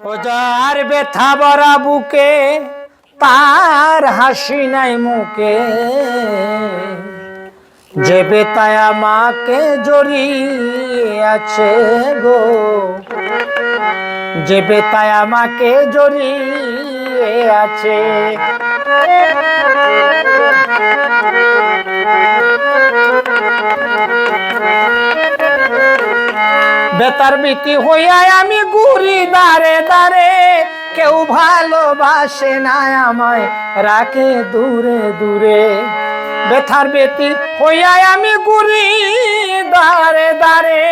ও যার ব্যথা ভরা বুকে তার হাসি নাই মুখে, যে বেতায় আমাকে জড়িয়ে আছে গো, যে বেতায় আমাকে জড়িয়ে আছে। বেতার বিতি হইয়া আমি ঘুরি দাঁড়ে দাঁড়ে, কেউ ভালোবাসে না আমায় রাখে দূরে দূরে। বেতার বিতি হইয়া আমি ঘুরি দাঁড়ে দাঁড়ে,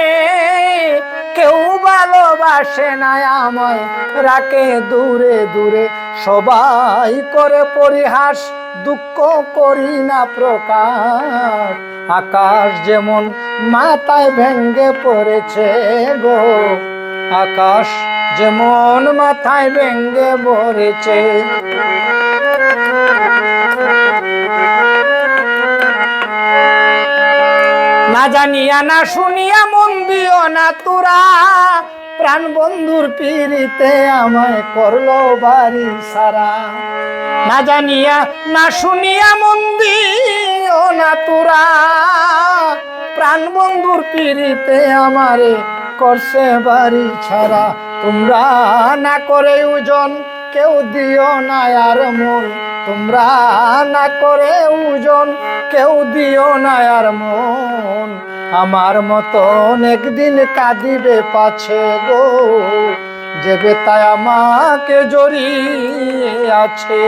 কেউ ভালোবাসে না আমায় রাখে দূরে দূরে। সবাই করে পরিহাস, দুঃখ করি না প্রকাশ, আকাশ যেমন মাথায় ভেঙ্গে পড়েছে গো, আকাশ যেমন মাথায় ভেঙ্গে পড়েছে। না জানিয়া না শুনিয়া মন দিও না তোরা, প্রাণ বন্ধুর পিড়িতে আমায় করলো বাড়ি সারা। না জানিয়া না শুনিয়া মন দিও না তোরা, প্রাণ বন্ধুর পিড়িতে আমারে করছে বাড়ি ছাড়া। তোমরা না করে ওজন কেউ দিও না আর মন, তোমরা না করে ওজন কেউ দিও না আর মন। আমার মতন একদিন কাঁদিবে পাছে গো, যে বেতায় আমাকে জড়িয়ে আছে।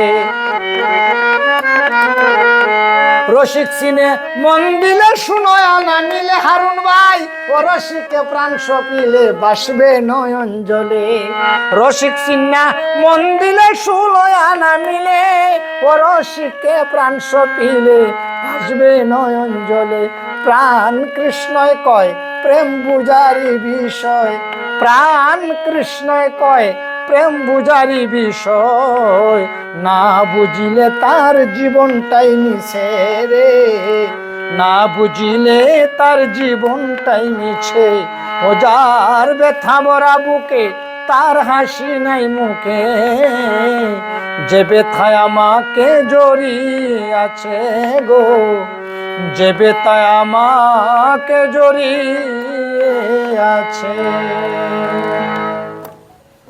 রসিক সিনে মন দিলে শুনোয় না মিলে হারুন ভাই, ও রসিকে প্রাণ সপিলে বাসবে নয়ন জলে। রসিক সিন্না মন দিলে শুনোয় না মিলে, ও রসিকে প্রাণ সপিলে বাসবে নয়ন জলে। প্রাণ কৃষ্ণয় কয় প্রেম বুঝারি বিষয়, প্রাণ কৃষ্ণয় কয় প্রেম বুঝারি বিষয়, না বুঝিলে তার জীবনটাই মিছে রে, না বুঝিলে তার জীবনটাই মিছে। ও যার ব্যথা ভরা বুকে তার হাসি নাই মুখে, যে ব্যথায় আমাকে জড়িয়ে আছে গো, যে বেতায় আমাকে জড়িয়ে আছে।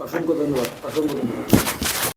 অসংখ্য ধন্যবাদ, অসংখ্য ধন্যবাদ।